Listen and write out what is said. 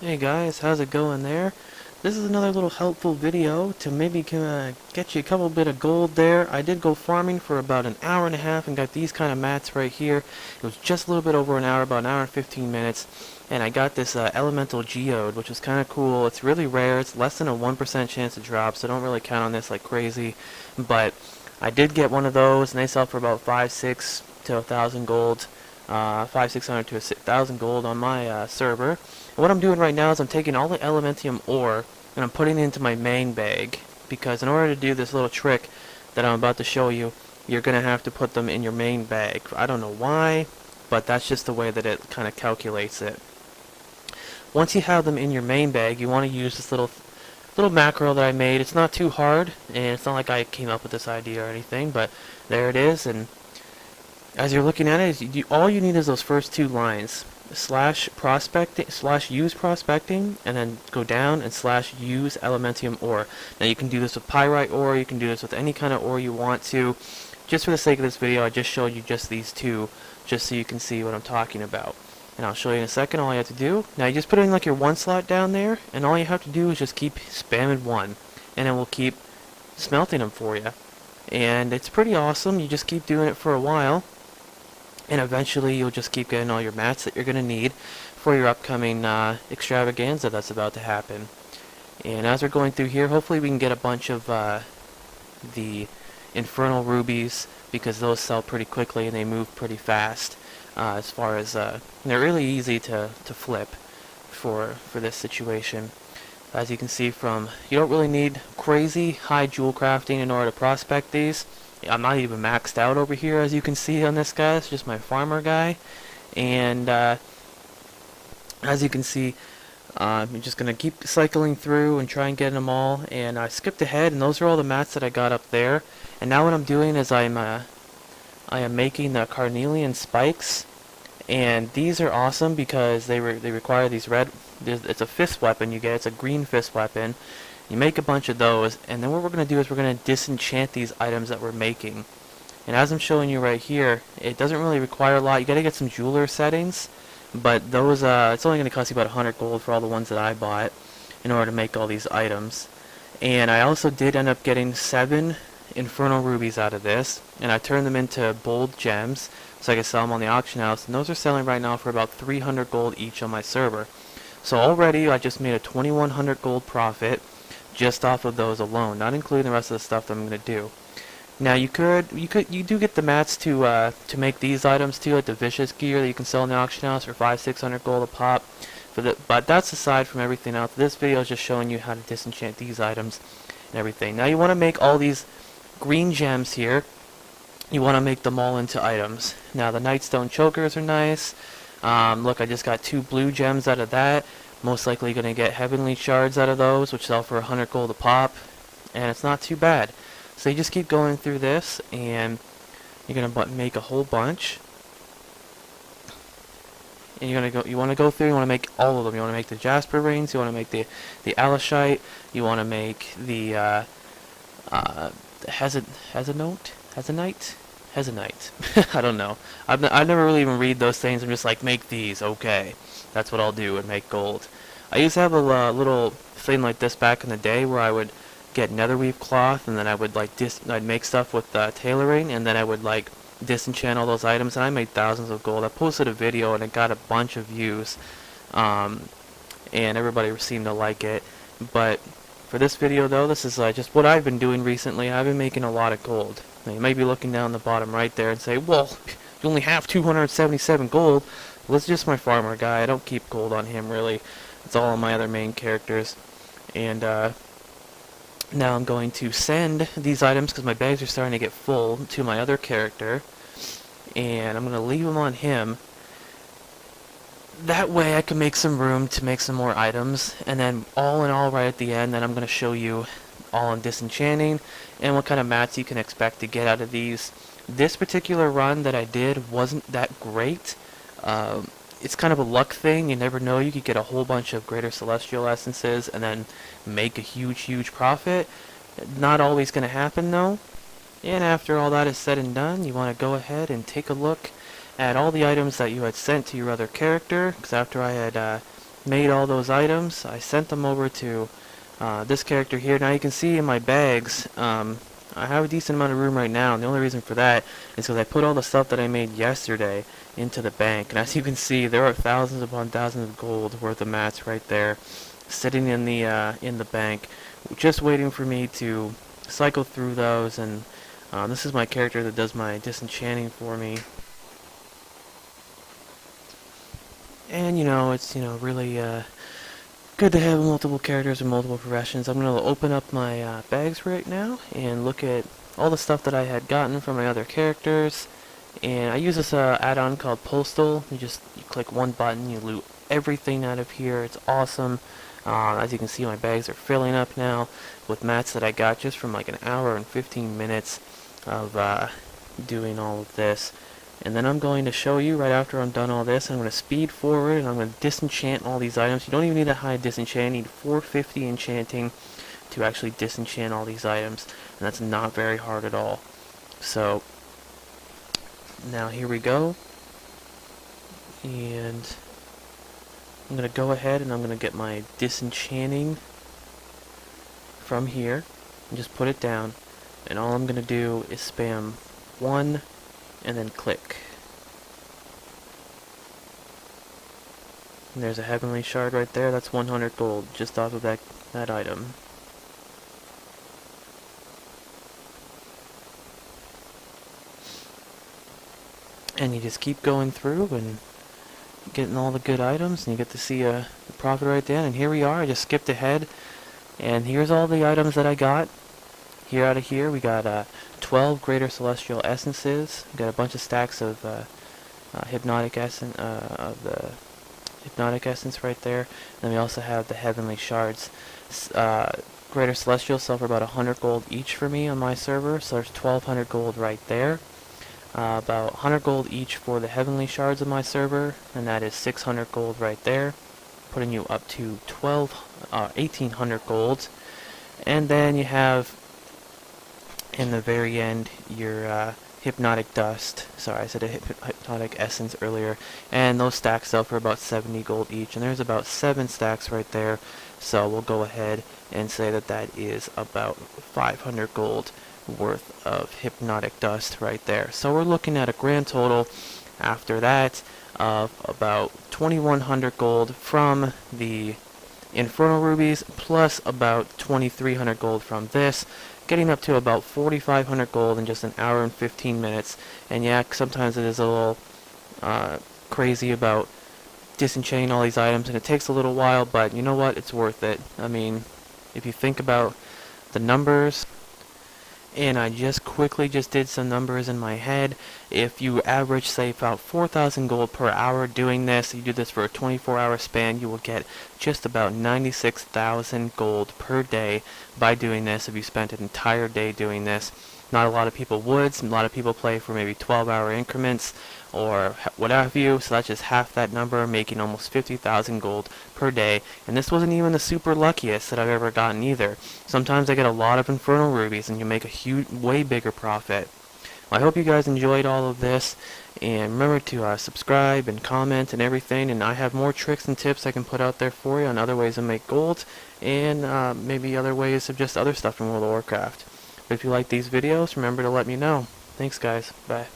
Hey guys, how's it going there? This is another little helpful video to maybe get you a couple bit of gold there. I did go farming for about an hour and a half and got these kind of mats right here. It was just a little bit over an hour, about an hour and 15 minutes. And I got this elemental geode, which is kind of cool. It's really rare. It's less than a 1% chance to drop, so don't really count on this like crazy. But I did get one of those, and they sell for about 5-6 to 1,000 gold. 500-600 to 1,000 gold on my server. And what I'm doing right now is I'm taking all the elementium ore and I'm putting it into my main bag, because in order to do this little trick that I'm about to show you, you're gonna have to put them in your main bag. I don't know why, but that's just the way that it kind of calculates it. Once you have them in your main bag, you want to use this little macro that I made. It's not too hard, and it's not like I came up with this idea or anything, but there it is. And as you're looking at it, all you need is those first two lines. /use prospecting, and then go down and /use elementium ore. Now you can do this with pyrite ore, you can do this with any kind of ore you want to. Just for the sake of this video, I just showed you just these two, just so you can see what I'm talking about. And I'll show you in a second all you have to do. Now you just put in like your one slot down there, and all you have to do is just keep spamming one, and it will keep smelting them for you. And it's pretty awesome. You just keep doing it for a while, and eventually you'll just keep getting all your mats that you're going to need for your upcoming extravaganza that's about to happen. And as we're going through here, hopefully we can get a bunch of the infernal rubies, because those sell pretty quickly and they move pretty fast. As far as they're really easy to flip for this situation. As you can see from, you don't really need crazy high jewel crafting in order to prospect these. I'm not even maxed out over here, as you can see on this guy. It's just my farmer guy. And as you can see, I'm just going to keep cycling through and try and get them all. And I skipped ahead, and those are all the mats that I got up there. And now what I'm doing is I am making the carnelian spikes. And these are awesome because they require these red. It's a fist weapon you get. It's a green fist weapon. You make a bunch of those, and then what we're going to do is we're going to disenchant these items that we're making. And as I'm showing you right here, it doesn't really require a lot. You got to get some jeweler settings, but those it's only going to cost you about 100 gold for all the ones that I bought in order to make all these items. And I also did end up getting 7 infernal rubies out of this, and I turned them into bold gems so I can sell them on the auction house, and those are selling right now for about 300 gold each on my server. So already I just made a 2100 gold profit just off of those alone, not including the rest of the stuff that I'm going to do. Now you do get the mats to make these items too, like the vicious gear that you can sell in the auction house for 500-600 gold a pop. But that's aside from everything else. This video is just showing you how to disenchant these items and everything. Now you want to make all these green gems here. You want to make them all into items. Now the nightstone chokers are nice. Look, I just got 2 blue gems out of that. Most likely going to get heavenly shards out of those, which sell for 100 gold a pop, and it's not too bad. So you just keep going through this, and you're going to make a whole bunch. And you want to go through. You want to make all of them. You want to make the jasper rings. You want to make the alashite. You want to make the Hezonite. I don't know. I've never really even read those things. I'm just like, make these. Okay, that's what I'll do and make gold. I used to have a little thing like this back in the day where I would get netherweave cloth, and then I would I'd make stuff with tailoring, and then I would like disenchant all those items, and I made thousands of gold. I posted a video and it got a bunch of views, and everybody seemed to like it. But for this video though, this is just what I've been doing recently. I've been making a lot of gold. Now, you may be looking down the bottom right there and say, well, you only have 277 gold. Well, it's just my farmer guy. I don't keep gold on him really. It's all on my other main characters. And now I'm going to send these items, because my bags are starting to get full, to my other character. And I'm going to leave them on him. That way I can make some room to make some more items. And then all in all, right at the end, then I'm going to show you all on disenchanting and what kind of mats you can expect to get out of these. This particular run that I did wasn't that great. It's kind of a luck thing. You never know. You could get a whole bunch of greater celestial essences and then make a huge profit. Not always going to happen though. And after all that is said and done, you want to go ahead and take a look at all the items that you had sent to your other character, because after I had made all those items, I sent them over to this character here. Now you can see in my bags, I have a decent amount of room right now, and the only reason for that is because I put all the stuff that I made yesterday into the bank. And as you can see, there are thousands upon thousands of gold worth of mats right there, sitting in the bank, just waiting for me to cycle through those. And this is my character that does my disenchanting for me. And it's really good to have multiple characters and multiple professions. I'm going to open up my bags right now and look at all the stuff that I had gotten from my other characters. And I use this add-on called Postal. You click one button, you loot everything out of here. It's awesome. As you can see, my bags are filling up now with mats that I got just from like an hour and 15 minutes of doing all of this. And then I'm going to show you right after I'm done all this. I'm going to speed forward and I'm going to disenchant all these items. You don't even need a high disenchant. You need 450 enchanting to actually disenchant all these items. And that's not very hard at all. So, now here we go. And I'm going to go ahead and I'm going to get my disenchanting from here. And just put it down. And all I'm going to do is spam 1 and then click. And there's a heavenly shard right there. That's 100 gold just off of that item. And you just keep going through and getting all the good items, and you get to see the profit right there. And here we are. I just skipped ahead, and here's all the items that I got. Here out of here we got 12 greater celestial essences. We got a bunch of stacks of hypnotic essence right there. And then we also have the heavenly shards. Greater celestial sell for about 100 gold each for me on my server, so there's 1200 gold right there. About 100 gold each for the heavenly shards of my server, and that is 600 gold right there, putting you up to 1800 gold. And then you have in the very end your hypnotic dust. Sorry, I said a hypnotic essence earlier, and those stacks sell for about 70 gold each, and there's about 7 stacks right there, so we'll go ahead and say that that is about 500 gold worth of hypnotic dust right there. So we're looking at a grand total after that of about 2100 gold from the infernal rubies, plus about 2300 gold from this, getting up to about 4500 gold in just an hour and 15 minutes. And yeah, sometimes it is a little crazy about disenchanting all these items, and it takes a little while, but you know what, it's worth it. I mean, if you think about the numbers, and I just quickly did some numbers in my head. If you average, say, about 4,000 gold per hour doing this, you do this for a 24-hour span, you will get just about 96,000 gold per day by doing this if you spent an entire day doing this. Not a lot of people would. A lot of people play for maybe 12-hour increments or what have you, so that's just half that number, making almost 50,000 gold per day. And this wasn't even the super luckiest that I've ever gotten either. Sometimes I get a lot of infernal rubies and you make a huge, way bigger profit. Well, I hope you guys enjoyed all of this, and remember to subscribe and comment and everything, and I have more tricks and tips I can put out there for you on other ways to make gold, and maybe other ways of just other stuff in World of Warcraft. But if you like these videos, remember to let me know. Thanks guys. Bye.